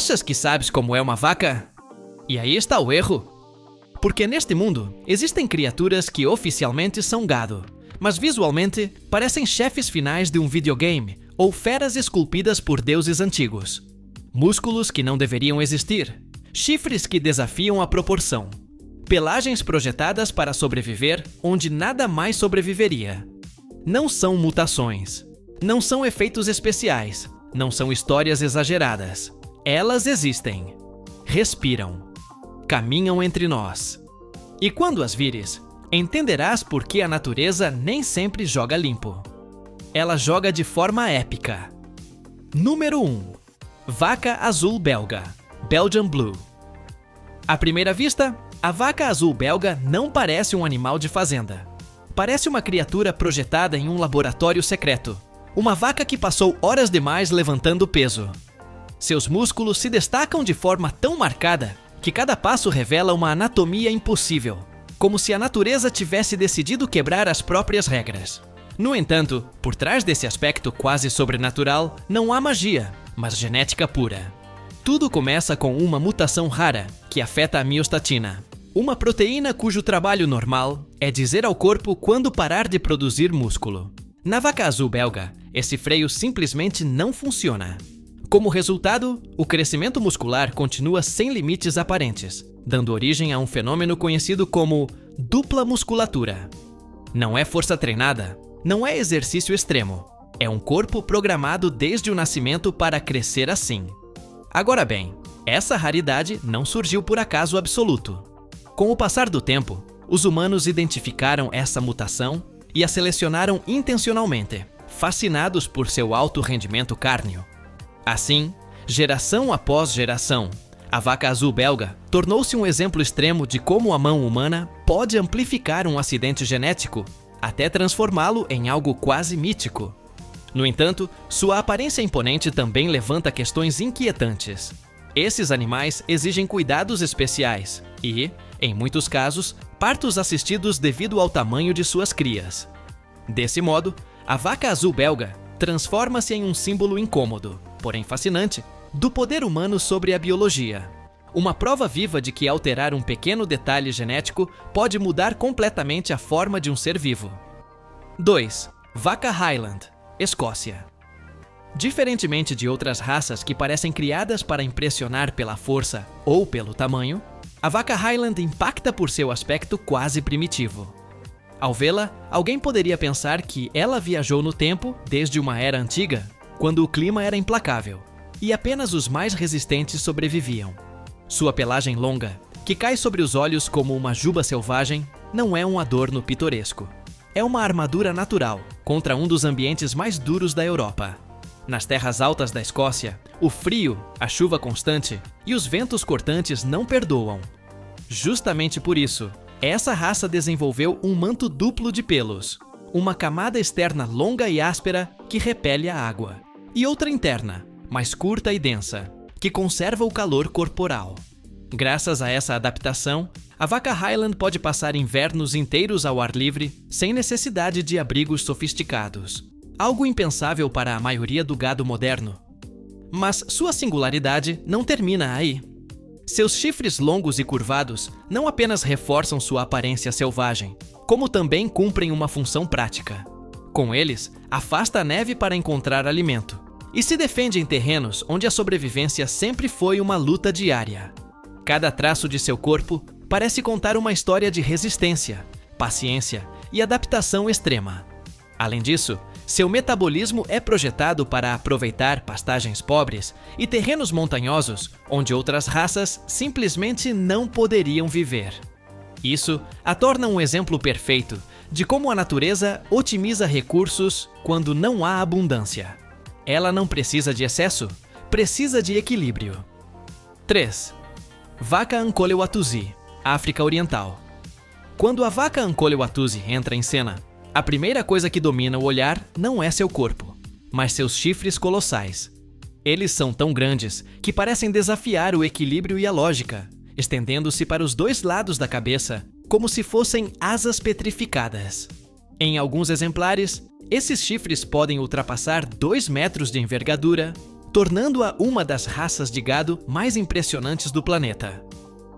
Achas que sabes como é uma vaca? E aí está o erro. Porque neste mundo existem criaturas que oficialmente são gado, mas visualmente parecem chefes finais de um videogame ou feras esculpidas por deuses antigos. Músculos que não deveriam existir, chifres que desafiam a proporção, pelagens projetadas para sobreviver onde nada mais sobreviveria. Não são mutações, não são efeitos especiais, não são histórias exageradas. Elas existem, respiram, caminham entre nós. E quando as vires, entenderás por que a natureza nem sempre joga limpo. Ela joga de forma épica. Número 1. Vaca azul belga, Belgian Blue. À primeira vista, a vaca azul belga não parece um animal de fazenda. Parece uma criatura projetada em um laboratório secreto. Uma vaca que passou horas demais levantando peso. Seus músculos se destacam de forma tão marcada que cada passo revela uma anatomia impossível, como se a natureza tivesse decidido quebrar as próprias regras. No entanto, por trás desse aspecto quase sobrenatural, não há magia, mas genética pura. Tudo começa com uma mutação rara que afeta a miostatina, uma proteína cujo trabalho normal é dizer ao corpo quando parar de produzir músculo. Na vaca azul belga, esse freio simplesmente não funciona. Como resultado, o crescimento muscular continua sem limites aparentes, dando origem a um fenômeno conhecido como dupla musculatura. Não é força treinada, não é exercício extremo, é um corpo programado desde o nascimento para crescer assim. Agora bem, essa raridade não surgiu por acaso absoluto. Com o passar do tempo, os humanos identificaram essa mutação e a selecionaram intencionalmente, fascinados por seu alto rendimento cárneo. Assim, geração após geração, a vaca azul belga tornou-se um exemplo extremo de como a mão humana pode amplificar um acidente genético até transformá-lo em algo quase mítico. No entanto, sua aparência imponente também levanta questões inquietantes. Esses animais exigem cuidados especiais e, em muitos casos, partos assistidos devido ao tamanho de suas crias. Desse modo, a vaca azul belga transforma-se em um símbolo incômodo, porém fascinante, do poder humano sobre a biologia. Uma prova viva de que alterar um pequeno detalhe genético pode mudar completamente a forma de um ser vivo. 2. Vaca Highland, Escócia. Diferentemente de outras raças que parecem criadas para impressionar pela força ou pelo tamanho, a vaca Highland impacta por seu aspecto quase primitivo. Ao vê-la, alguém poderia pensar que ela viajou no tempo desde uma era antiga, quando o clima era implacável, e apenas os mais resistentes sobreviviam. Sua pelagem longa, que cai sobre os olhos como uma juba selvagem, não é um adorno pitoresco. É uma armadura natural contra um dos ambientes mais duros da Europa. Nas terras altas da Escócia, o frio, a chuva constante e os ventos cortantes não perdoam. Justamente por isso, essa raça desenvolveu um manto duplo de pelos, uma camada externa longa e áspera que repele a água, e outra interna, mais curta e densa, que conserva o calor corporal. Graças a essa adaptação, a vaca Highland pode passar invernos inteiros ao ar livre sem necessidade de abrigos sofisticados, algo impensável para a maioria do gado moderno. Mas sua singularidade não termina aí. Seus chifres longos e curvados não apenas reforçam sua aparência selvagem, como também cumprem uma função prática. Com eles, afasta a neve para encontrar alimento e se defende em terrenos onde a sobrevivência sempre foi uma luta diária. Cada traço de seu corpo parece contar uma história de resistência, paciência e adaptação extrema. Além disso, seu metabolismo é projetado para aproveitar pastagens pobres e terrenos montanhosos onde outras raças simplesmente não poderiam viver. Isso a torna um exemplo perfeito de como a natureza otimiza recursos quando não há abundância. Ela não precisa de excesso, precisa de equilíbrio. 3. Vaca Ankolewatuzi, África Oriental. Quando a vaca Ankolewatuzi entra em cena, a primeira coisa que domina o olhar não é seu corpo, mas seus chifres colossais. Eles são tão grandes que parecem desafiar o equilíbrio e a lógica, estendendo-se para os dois lados da cabeça, como se fossem asas petrificadas. Em alguns exemplares, esses chifres podem ultrapassar 2 metros de envergadura, tornando-a uma das raças de gado mais impressionantes do planeta.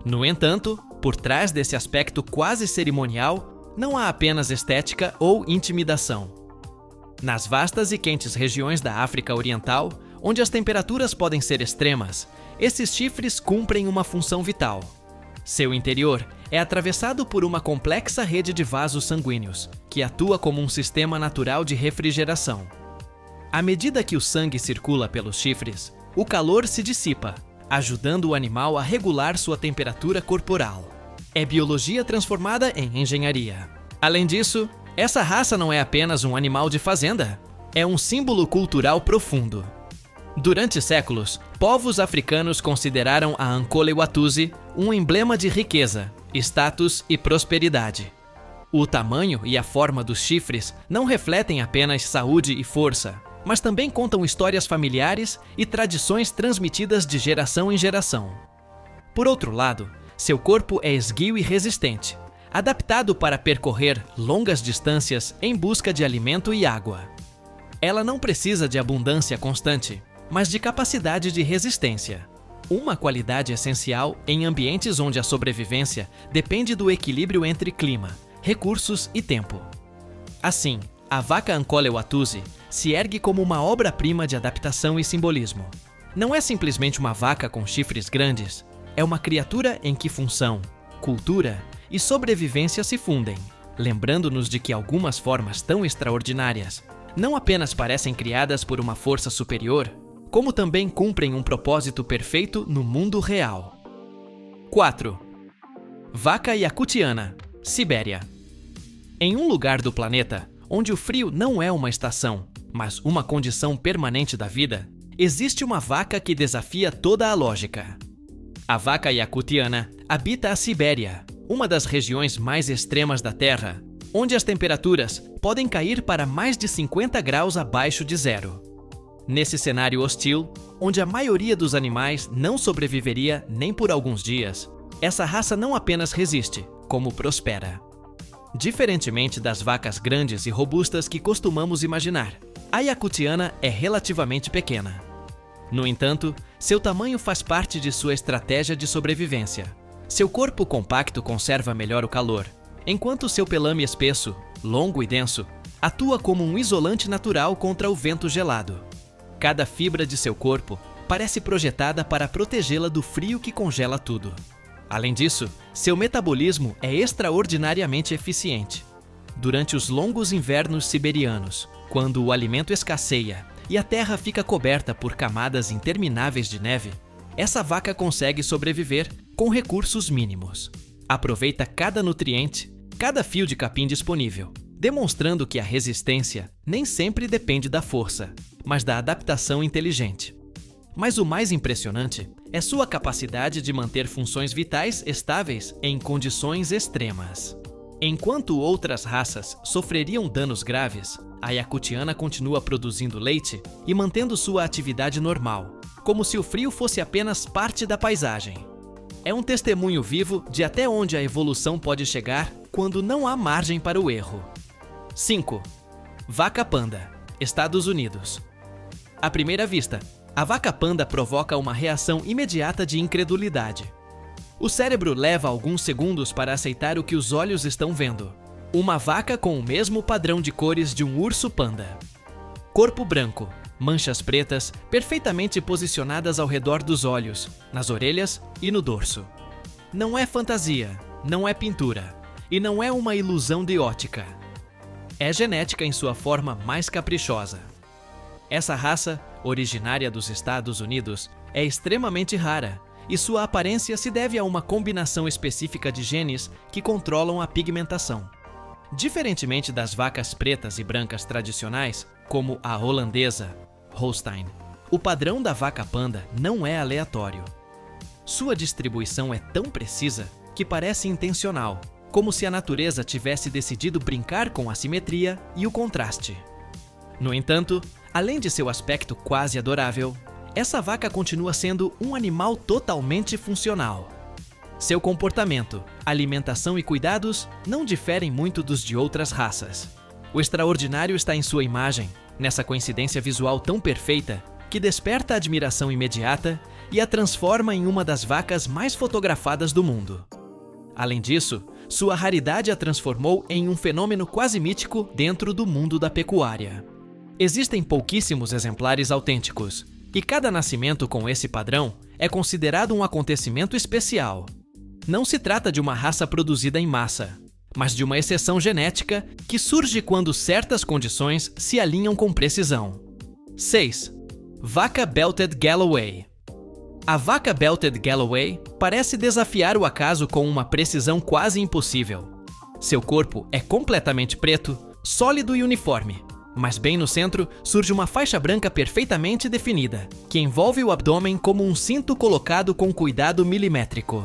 No entanto, por trás desse aspecto quase cerimonial, não há apenas estética ou intimidação. Nas vastas e quentes regiões da África Oriental, onde as temperaturas podem ser extremas, esses chifres cumprem uma função vital. Seu interior é atravessado por uma complexa rede de vasos sanguíneos, que atua como um sistema natural de refrigeração. À medida que o sangue circula pelos chifres, o calor se dissipa, ajudando o animal a regular sua temperatura corporal. É biologia transformada em engenharia. Além disso, essa raça não é apenas um animal de fazenda, é um símbolo cultural profundo. Durante séculos, povos africanos consideraram a Ankole Watusi um emblema de riqueza, status e prosperidade. O tamanho e a forma dos chifres não refletem apenas saúde e força, mas também contam histórias familiares e tradições transmitidas de geração em geração. Por outro lado, seu corpo é esguio e resistente, adaptado para percorrer longas distâncias em busca de alimento e água. Ela não precisa de abundância constante, mas de capacidade de resistência, uma qualidade essencial em ambientes onde a sobrevivência depende do equilíbrio entre clima, recursos e tempo. Assim, a vaca Ankole Watusi se ergue como uma obra-prima de adaptação e simbolismo. Não é simplesmente uma vaca com chifres grandes, é uma criatura em que função, cultura e sobrevivência se fundem, lembrando-nos de que algumas formas tão extraordinárias não apenas parecem criadas por uma força superior, como também cumprem um propósito perfeito no mundo real. 4. Vaca Yakutiana, Sibéria. Em um lugar do planeta onde o frio não é uma estação, mas uma condição permanente da vida, existe uma vaca que desafia toda a lógica. A vaca Yakutiana habita a Sibéria, uma das regiões mais extremas da Terra, onde as temperaturas podem cair para mais de 50 graus abaixo de zero. Nesse cenário hostil, onde a maioria dos animais não sobreviveria nem por alguns dias, essa raça não apenas resiste, como prospera. Diferentemente das vacas grandes e robustas que costumamos imaginar, a Yakutiana é relativamente pequena. No entanto, seu tamanho faz parte de sua estratégia de sobrevivência. Seu corpo compacto conserva melhor o calor, enquanto seu pelame espesso, longo e denso, atua como um isolante natural contra o vento gelado. Cada fibra de seu corpo parece projetada para protegê-la do frio que congela tudo. Além disso, seu metabolismo é extraordinariamente eficiente. Durante os longos invernos siberianos, quando o alimento escasseia e a terra fica coberta por camadas intermináveis de neve, essa vaca consegue sobreviver com recursos mínimos. Aproveita cada nutriente, cada fio de capim disponível, demonstrando que a resistência nem sempre depende da força, mas da adaptação inteligente. Mas o mais impressionante é sua capacidade de manter funções vitais estáveis em condições extremas. Enquanto outras raças sofreriam danos graves, a Yakutiana continua produzindo leite e mantendo sua atividade normal, como se o frio fosse apenas parte da paisagem. É um testemunho vivo de até onde a evolução pode chegar quando não há margem para o erro. 5. Vaca panda, Estados Unidos. À primeira vista, a vaca panda provoca uma reação imediata de incredulidade. O cérebro leva alguns segundos para aceitar o que os olhos estão vendo. Uma vaca com o mesmo padrão de cores de um urso panda. Corpo branco, manchas pretas perfeitamente posicionadas ao redor dos olhos, nas orelhas e no dorso. Não é fantasia, não é pintura, e não é uma ilusão de ótica. É genética em sua forma mais caprichosa. Essa raça, originária dos Estados Unidos, é extremamente rara, e sua aparência se deve a uma combinação específica de genes que controlam a pigmentação. Diferentemente das vacas pretas e brancas tradicionais, como a holandesa, Holstein, o padrão da vaca panda não é aleatório. Sua distribuição é tão precisa que parece intencional, como se a natureza tivesse decidido brincar com a simetria e o contraste. No entanto, além de seu aspecto quase adorável, essa vaca continua sendo um animal totalmente funcional. Seu comportamento, alimentação e cuidados não diferem muito dos de outras raças. O extraordinário está em sua imagem, nessa coincidência visual tão perfeita que desperta admiração imediata e a transforma em uma das vacas mais fotografadas do mundo. Além disso, sua raridade a transformou em um fenômeno quase mítico dentro do mundo da pecuária. Existem pouquíssimos exemplares autênticos, e cada nascimento com esse padrão é considerado um acontecimento especial. Não se trata de uma raça produzida em massa, mas de uma exceção genética que surge quando certas condições se alinham com precisão. 6. Vaca Belted Galloway. A vaca Belted Galloway parece desafiar o acaso com uma precisão quase impossível. Seu corpo é completamente preto, sólido e uniforme, mas bem no centro surge uma faixa branca perfeitamente definida, que envolve o abdômen como um cinto colocado com cuidado milimétrico.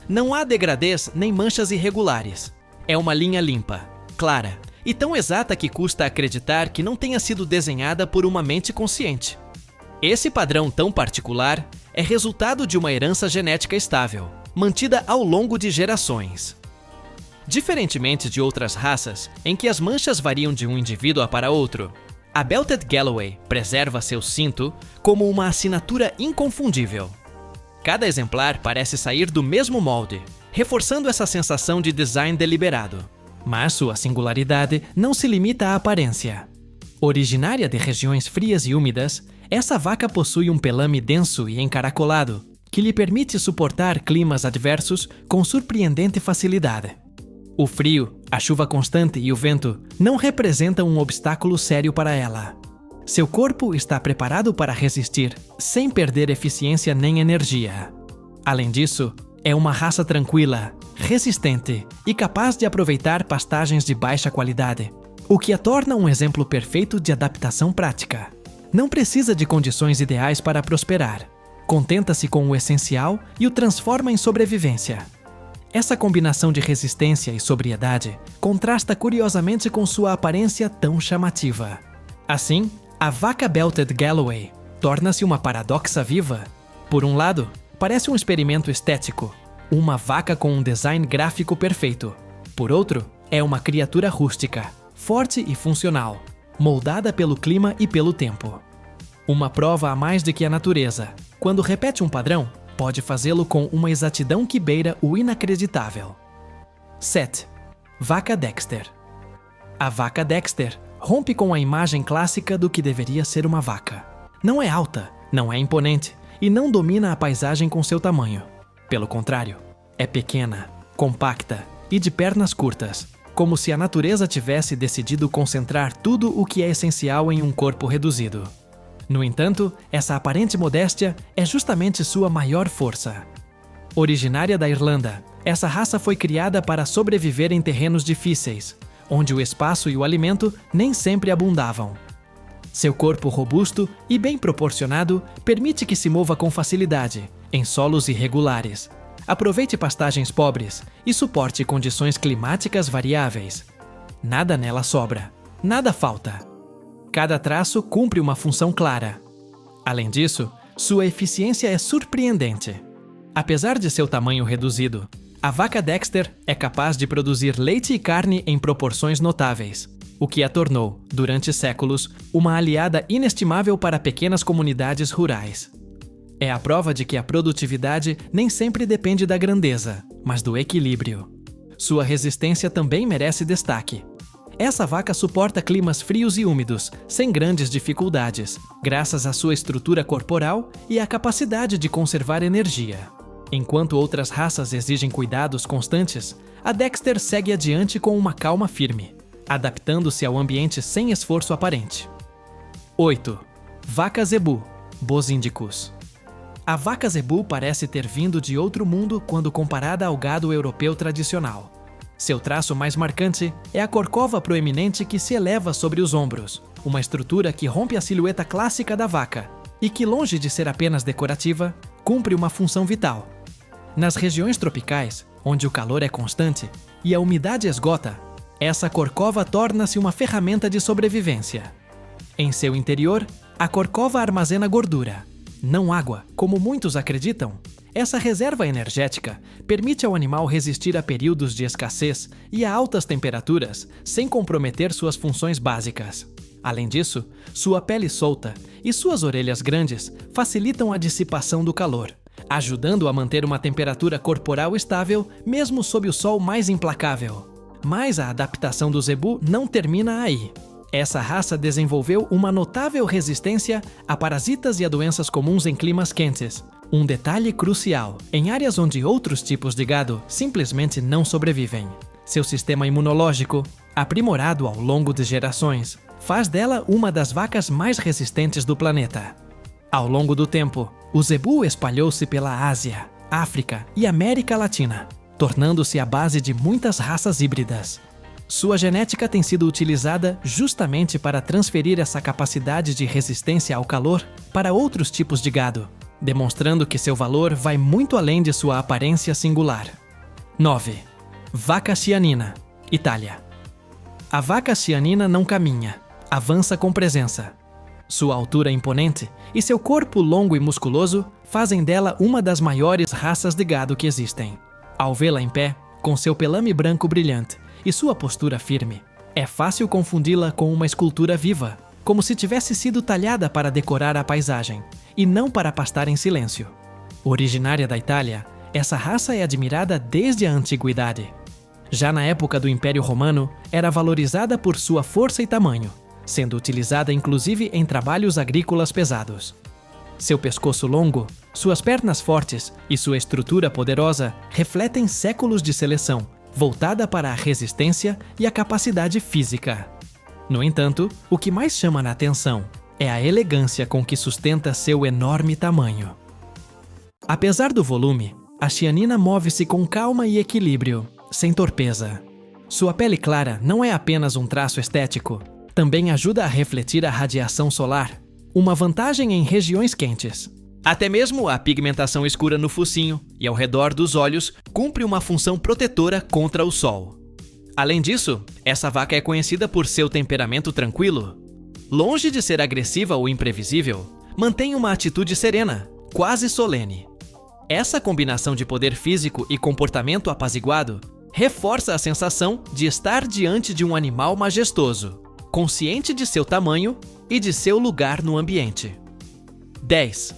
Não há degradês nem manchas irregulares. É uma linha limpa, clara e tão exata que custa acreditar que não tenha sido desenhada por uma mente consciente. Esse padrão tão particular é resultado de uma herança genética estável, mantida ao longo de gerações. Diferentemente de outras raças, em que as manchas variam de um indivíduo para outro, a Belted Galloway preserva seu cinto como uma assinatura inconfundível. Cada exemplar parece sair do mesmo molde, reforçando essa sensação de design deliberado. Mas sua singularidade não se limita à aparência. Originária de regiões frias e úmidas, essa vaca possui um pelame denso e encaracolado, que lhe permite suportar climas adversos com surpreendente facilidade. O frio, a chuva constante e o vento não representam um obstáculo sério para ela. Seu corpo está preparado para resistir, sem perder eficiência nem energia. Além disso, é uma raça tranquila, resistente e capaz de aproveitar pastagens de baixa qualidade, o que a torna um exemplo perfeito de adaptação prática. Não precisa de condições ideais para prosperar. Contenta-se com o essencial e o transforma em sobrevivência. Essa combinação de resistência e sobriedade contrasta curiosamente com sua aparência tão chamativa. Assim, a vaca Belted Galloway torna-se uma paradoxa viva. Por um lado, parece um experimento estético, uma vaca com um design gráfico perfeito. Por outro, é uma criatura rústica, forte e funcional, moldada pelo clima e pelo tempo. Uma prova a mais de que a natureza, quando repete um padrão, pode fazê-lo com uma exatidão que beira o inacreditável. 7. Vaca Dexter. A vaca Dexter rompe com a imagem clássica do que deveria ser uma vaca. Não é alta, não é imponente e não domina a paisagem com seu tamanho. Pelo contrário, é pequena, compacta e de pernas curtas, como se a natureza tivesse decidido concentrar tudo o que é essencial em um corpo reduzido. No entanto, essa aparente modéstia é justamente sua maior força. Originária da Irlanda, essa raça foi criada para sobreviver em terrenos difíceis, onde o espaço e o alimento nem sempre abundavam. Seu corpo robusto e bem proporcionado permite que se mova com facilidade, em solos irregulares, aproveite pastagens pobres e suporte condições climáticas variáveis. Nada nela sobra, nada falta. Cada traço cumpre uma função clara. Além disso, sua eficiência é surpreendente. Apesar de seu tamanho reduzido, a vaca Dexter é capaz de produzir leite e carne em proporções notáveis, o que a tornou, durante séculos, uma aliada inestimável para pequenas comunidades rurais. É a prova de que a produtividade nem sempre depende da grandeza, mas do equilíbrio. Sua resistência também merece destaque. Essa vaca suporta climas frios e úmidos, sem grandes dificuldades, graças à sua estrutura corporal e à capacidade de conservar energia. Enquanto outras raças exigem cuidados constantes, a Dexter segue adiante com uma calma firme, adaptando-se ao ambiente sem esforço aparente. 8. Vaca Zebu, Bosíndicos. A vaca Zebu parece ter vindo de outro mundo quando comparada ao gado europeu tradicional. Seu traço mais marcante é a corcova proeminente que se eleva sobre os ombros, uma estrutura que rompe a silhueta clássica da vaca e que, longe de ser apenas decorativa, cumpre uma função vital. Nas regiões tropicais, onde o calor é constante e a umidade esgota, essa corcova torna-se uma ferramenta de sobrevivência. Em seu interior, a corcova armazena gordura, não água, como muitos acreditam. Essa reserva energética permite ao animal resistir a períodos de escassez e a altas temperaturas sem comprometer suas funções básicas. Além disso, sua pele solta e suas orelhas grandes facilitam a dissipação do calor, ajudando a manter uma temperatura corporal estável mesmo sob o sol mais implacável. Mas a adaptação do zebu não termina aí. Essa raça desenvolveu uma notável resistência a parasitas e a doenças comuns em climas quentes. Um detalhe crucial, em áreas onde outros tipos de gado simplesmente não sobrevivem. Seu sistema imunológico, aprimorado ao longo de gerações, faz dela uma das vacas mais resistentes do planeta. Ao longo do tempo, o zebu espalhou-se pela Ásia, África e América Latina, tornando-se a base de muitas raças híbridas. Sua genética tem sido utilizada justamente para transferir essa capacidade de resistência ao calor para outros tipos de gado, demonstrando que seu valor vai muito além de sua aparência singular. 9. Vaca cianina, Itália. A vaca cianina não caminha, avança com presença. Sua altura imponente e seu corpo longo e musculoso fazem dela uma das maiores raças de gado que existem. Ao vê-la em pé, com seu pelame branco brilhante e sua postura firme, é fácil confundi-la com uma escultura viva, como se tivesse sido talhada para decorar a paisagem, e não para pastar em silêncio. Originária da Itália, essa raça é admirada desde a antiguidade. Já na época do Império Romano, era valorizada por sua força e tamanho, sendo utilizada inclusive em trabalhos agrícolas pesados. Seu pescoço longo, suas pernas fortes e sua estrutura poderosa refletem séculos de seleção, voltada para a resistência e a capacidade física. No entanto, o que mais chama a atenção é a elegância com que sustenta seu enorme tamanho. Apesar do volume, a cianina move-se com calma e equilíbrio, sem torpeza. Sua pele clara não é apenas um traço estético, também ajuda a refletir a radiação solar, uma vantagem em regiões quentes. Até mesmo a pigmentação escura no focinho e ao redor dos olhos cumpre uma função protetora contra o sol. Além disso, essa vaca é conhecida por seu temperamento tranquilo. Longe de ser agressiva ou imprevisível, mantém uma atitude serena, quase solene. Essa combinação de poder físico e comportamento apaziguado reforça a sensação de estar diante de um animal majestoso, consciente de seu tamanho e de seu lugar no ambiente. 10.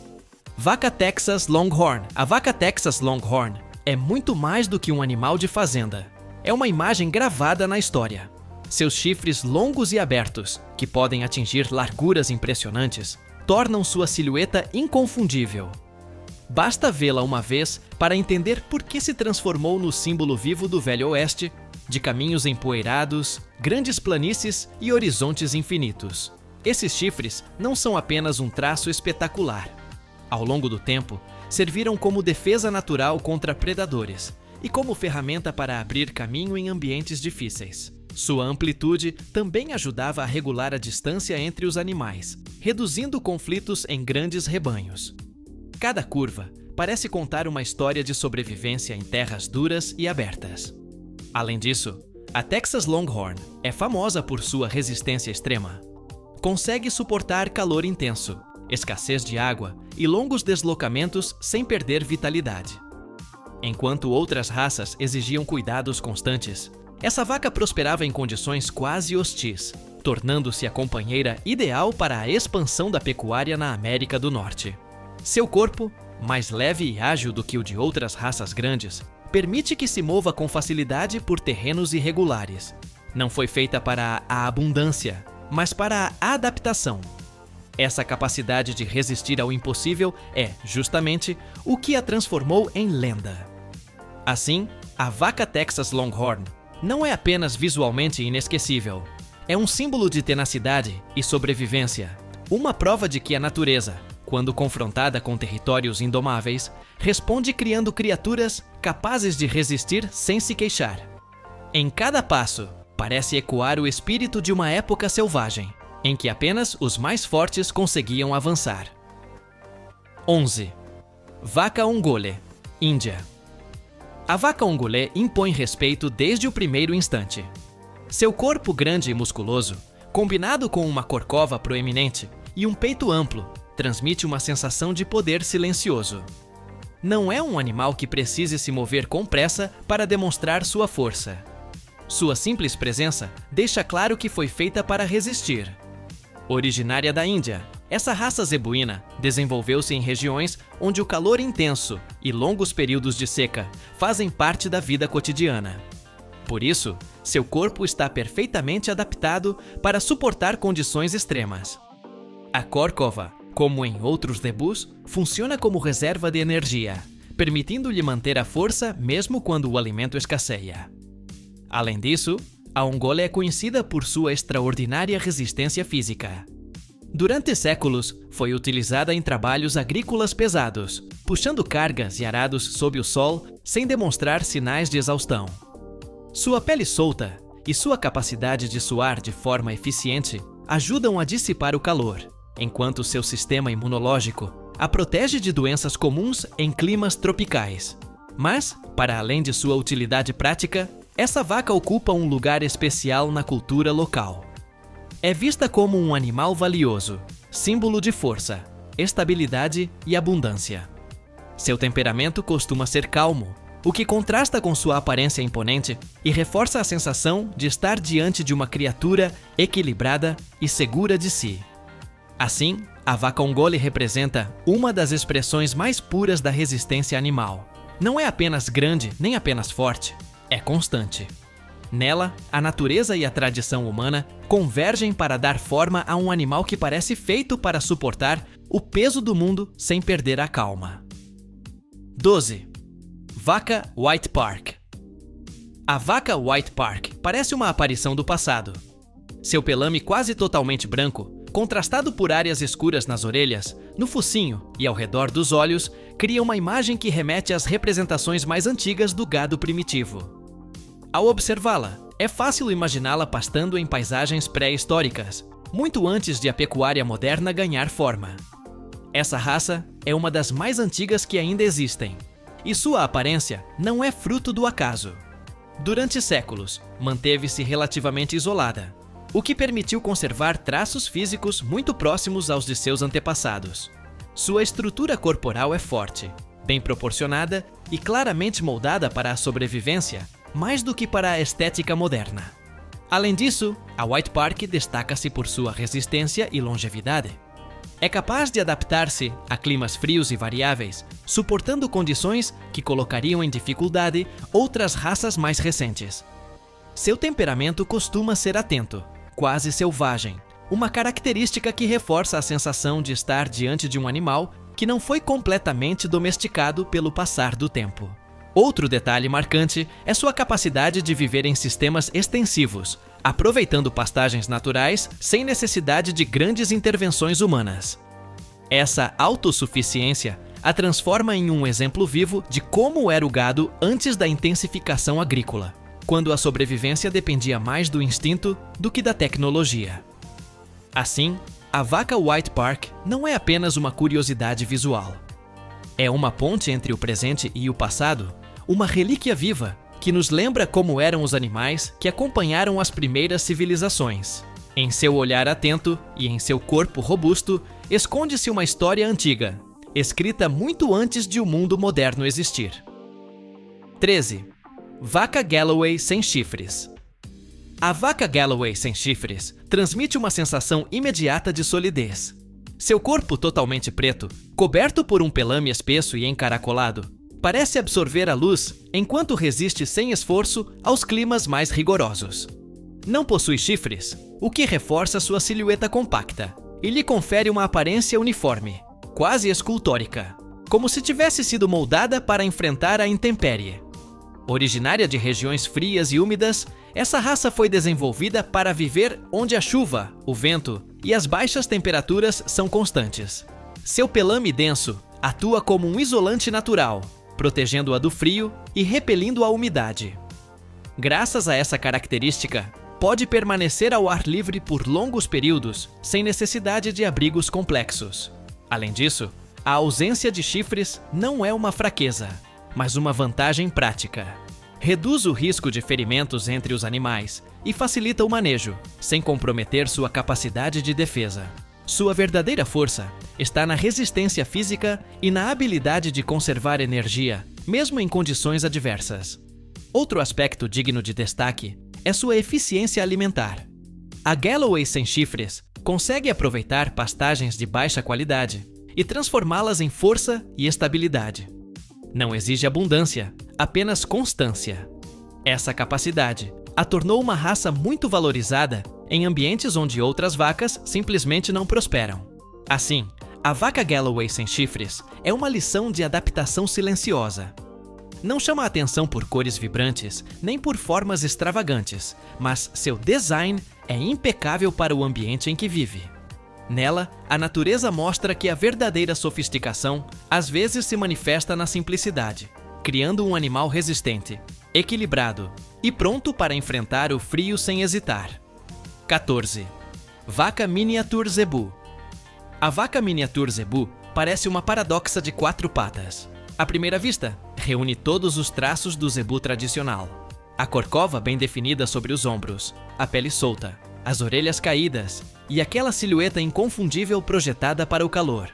Vaca Texas Longhorn. A vaca Texas Longhorn é muito mais do que um animal de fazenda. É uma imagem gravada na história. Seus chifres longos e abertos, que podem atingir larguras impressionantes, tornam sua silhueta inconfundível. Basta vê-la uma vez para entender por que se transformou no símbolo vivo do Velho Oeste, de caminhos empoeirados, grandes planícies e horizontes infinitos. Esses chifres não são apenas um traço espetacular. Ao longo do tempo, serviram como defesa natural contra predadores e como ferramenta para abrir caminho em ambientes difíceis. Sua amplitude também ajudava a regular a distância entre os animais, reduzindo conflitos em grandes rebanhos. Cada curva parece contar uma história de sobrevivência em terras duras e abertas. Além disso, a Texas Longhorn é famosa por sua resistência extrema. Consegue suportar calor intenso, escassez de água e longos deslocamentos sem perder vitalidade. Enquanto outras raças exigiam cuidados constantes, essa vaca prosperava em condições quase hostis, tornando-se a companheira ideal para a expansão da pecuária na América do Norte. Seu corpo, mais leve e ágil do que o de outras raças grandes, permite que se mova com facilidade por terrenos irregulares. Não foi feita para a abundância, mas para a adaptação. Essa capacidade de resistir ao impossível é, justamente, o que a transformou em lenda. Assim, a vaca Texas Longhorn não é apenas visualmente inesquecível. É um símbolo de tenacidade e sobrevivência. Uma prova de que a natureza, quando confrontada com territórios indomáveis, responde criando criaturas capazes de resistir sem se queixar. Em cada passo, parece ecoar o espírito de uma época selvagem, em que apenas os mais fortes conseguiam avançar. 11. Vaca Ongole, Índia. A vaca Ongole impõe respeito desde o primeiro instante. Seu corpo grande e musculoso, combinado com uma corcova proeminente e um peito amplo, transmite uma sensação de poder silencioso. Não é um animal que precise se mover com pressa para demonstrar sua força. Sua simples presença deixa claro que foi feita para resistir. Originária da Índia, essa raça zebuína desenvolveu-se em regiões onde o calor intenso e longos períodos de seca fazem parte da vida cotidiana. Por isso, seu corpo está perfeitamente adaptado para suportar condições extremas. A corcova, como em outros zebus, funciona como reserva de energia, permitindo-lhe manter a força mesmo quando o alimento escasseia. Além disso, a ongola é conhecida por sua extraordinária resistência física. Durante séculos, foi utilizada em trabalhos agrícolas pesados, puxando cargas e arados sob o sol sem demonstrar sinais de exaustão. Sua pele solta e sua capacidade de suar de forma eficiente ajudam a dissipar o calor, enquanto seu sistema imunológico a protege de doenças comuns em climas tropicais. Mas, para além de sua utilidade prática, essa vaca ocupa um lugar especial na cultura local. É vista como um animal valioso, símbolo de força, estabilidade e abundância. Seu temperamento costuma ser calmo, o que contrasta com sua aparência imponente e reforça a sensação de estar diante de uma criatura equilibrada e segura de si. Assim, a vaca ongole representa uma das expressões mais puras da resistência animal. Não é apenas grande nem apenas forte, é constante. Nela, a natureza e a tradição humana convergem para dar forma a um animal que parece feito para suportar o peso do mundo sem perder a calma. 12. Vaca White Park. A vaca White Park parece uma aparição do passado. Seu pelame quase totalmente branco, contrastado por áreas escuras nas orelhas, no focinho e ao redor dos olhos, cria uma imagem que remete às representações mais antigas do gado primitivo. Ao observá-la, é fácil imaginá-la pastando em paisagens pré-históricas, muito antes de a pecuária moderna ganhar forma. Essa raça é uma das mais antigas que ainda existem, e sua aparência não é fruto do acaso. Durante séculos, manteve-se relativamente isolada, o que permitiu conservar traços físicos muito próximos aos de seus antepassados. Sua estrutura corporal é forte, bem proporcionada e claramente moldada para a sobrevivência, mais do que para a estética moderna. Além disso, a White Park destaca-se por sua resistência e longevidade. É capaz de adaptar-se a climas frios e variáveis, suportando condições que colocariam em dificuldade outras raças mais recentes. Seu temperamento costuma ser atento, quase selvagem, uma característica que reforça a sensação de estar diante de um animal que não foi completamente domesticado pelo passar do tempo. Outro detalhe marcante é sua capacidade de viver em sistemas extensivos, aproveitando pastagens naturais sem necessidade de grandes intervenções humanas. Essa autossuficiência a transforma em um exemplo vivo de como era o gado antes da intensificação agrícola, quando a sobrevivência dependia mais do instinto do que da tecnologia. Assim, a vaca White Park não é apenas uma curiosidade visual. É uma ponte entre o presente e o passado, uma relíquia viva que nos lembra como eram os animais que acompanharam as primeiras civilizações. Em seu olhar atento e em seu corpo robusto, esconde-se uma história antiga, escrita muito antes de o mundo moderno existir. 13. Vaca Galloway sem chifres. A vaca Galloway sem chifres transmite uma sensação imediata de solidez. Seu corpo totalmente preto, coberto por um pelame espesso e encaracolado, parece absorver a luz enquanto resiste sem esforço aos climas mais rigorosos. Não possui chifres, o que reforça sua silhueta compacta e lhe confere uma aparência uniforme, quase escultórica, como se tivesse sido moldada para enfrentar a intempérie. Originária de regiões frias e úmidas, essa raça foi desenvolvida para viver onde a chuva, o vento e as baixas temperaturas são constantes. Seu pelame denso atua como um isolante natural, protegendo-a do frio e repelindo a umidade. Graças a essa característica, pode permanecer ao ar livre por longos períodos, sem necessidade de abrigos complexos. Além disso, a ausência de chifres não é uma fraqueza, mas uma vantagem prática. Reduz o risco de ferimentos entre os animais e facilita o manejo, sem comprometer sua capacidade de defesa. Sua verdadeira força está na resistência física e na habilidade de conservar energia, mesmo em condições adversas. Outro aspecto digno de destaque é sua eficiência alimentar. A Galloway sem chifres consegue aproveitar pastagens de baixa qualidade e transformá-las em força e estabilidade. Não exige abundância, apenas constância. Essa capacidade a tornou uma raça muito valorizada em ambientes onde outras vacas simplesmente não prosperam. Assim, a vaca Galloway sem chifres é uma lição de adaptação silenciosa. Não chama a atenção por cores vibrantes, nem por formas extravagantes, mas seu design é impecável para o ambiente em que vive. Nela, a natureza mostra que a verdadeira sofisticação às vezes se manifesta na simplicidade, criando um animal resistente, equilibrado e pronto para enfrentar o frio sem hesitar. 14. Vaca Miniature Zebu. A vaca Miniature Zebu parece uma paradoxa de 4 patas. À primeira vista, reúne todos os traços do zebu tradicional. A corcova bem definida sobre os ombros, a pele solta, as orelhas caídas e aquela silhueta inconfundível projetada para o calor.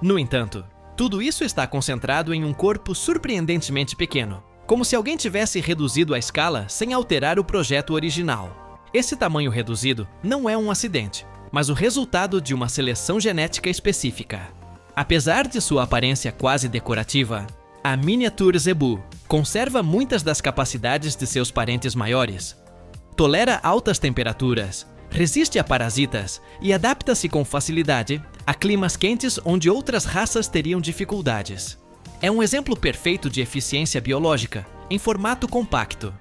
No entanto, tudo isso está concentrado em um corpo surpreendentemente pequeno, como se alguém tivesse reduzido a escala sem alterar o projeto original. Esse tamanho reduzido não é um acidente, mas o resultado de uma seleção genética específica. Apesar de sua aparência quase decorativa, a Miniature Zebu conserva muitas das capacidades de seus parentes maiores. Tolera altas temperaturas, resiste a parasitas e adapta-se com facilidade a climas quentes onde outras raças teriam dificuldades. É um exemplo perfeito de eficiência biológica, em formato compacto.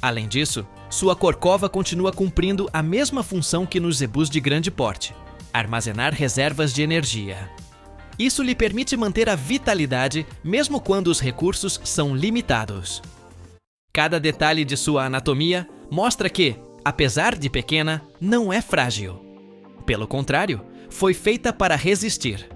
Além disso, sua corcova continua cumprindo a mesma função que nos zebus de grande porte: armazenar reservas de energia. Isso lhe permite manter a vitalidade mesmo quando os recursos são limitados. Cada detalhe de sua anatomia mostra que, apesar de pequena, não é frágil. Pelo contrário, foi feita para resistir.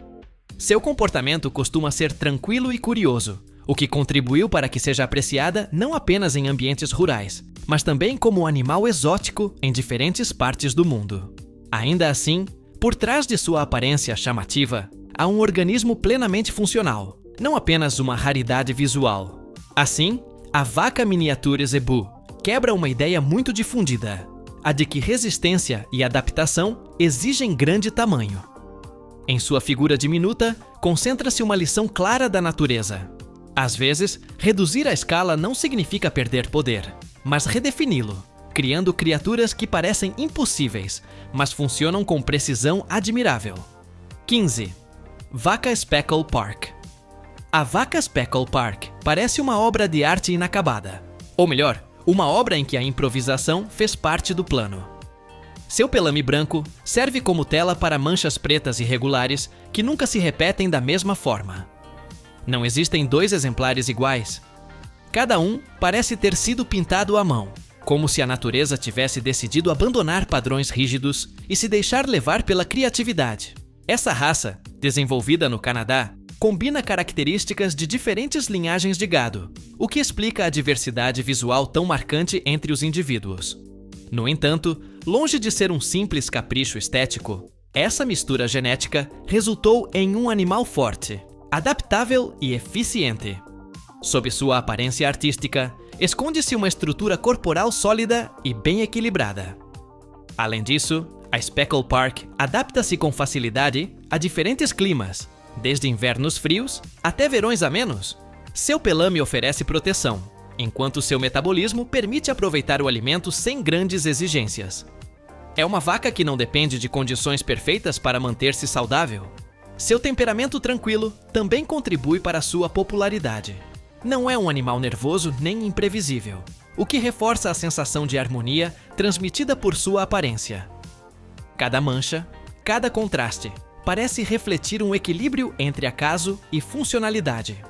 Seu comportamento costuma ser tranquilo e curioso, o que contribuiu para que seja apreciada não apenas em ambientes rurais, mas também como animal exótico em diferentes partes do mundo. Ainda assim, por trás de sua aparência chamativa, há um organismo plenamente funcional, não apenas uma raridade visual. Assim, a vaca Miniature Zebu quebra uma ideia muito difundida, a de que resistência e adaptação exigem grande tamanho. Em sua figura diminuta, concentra-se uma lição clara da natureza. Às vezes, reduzir a escala não significa perder poder, mas redefini-lo, criando criaturas que parecem impossíveis, mas funcionam com precisão admirável. 15. Vaca Speckle Park. A vaca Speckle Park parece uma obra de arte inacabada. Ou melhor, uma obra em que a improvisação fez parte do plano. Seu pelame branco serve como tela para manchas pretas irregulares que nunca se repetem da mesma forma. Não existem 2 exemplares iguais. Cada um parece ter sido pintado à mão, como se a natureza tivesse decidido abandonar padrões rígidos e se deixar levar pela criatividade. Essa raça, desenvolvida no Canadá, combina características de diferentes linhagens de gado, o que explica a diversidade visual tão marcante entre os indivíduos. No entanto, longe de ser um simples capricho estético, essa mistura genética resultou em um animal forte, adaptável e eficiente. Sob sua aparência artística, esconde-se uma estrutura corporal sólida e bem equilibrada. Além disso, a Speckle Park adapta-se com facilidade a diferentes climas, desde invernos frios até verões amenos. Seu pelame oferece proteção, enquanto seu metabolismo permite aproveitar o alimento sem grandes exigências. É uma vaca que não depende de condições perfeitas para manter-se saudável. Seu temperamento tranquilo também contribui para sua popularidade. Não é um animal nervoso nem imprevisível, o que reforça a sensação de harmonia transmitida por sua aparência. Cada mancha, cada contraste, parece refletir um equilíbrio entre acaso e funcionalidade.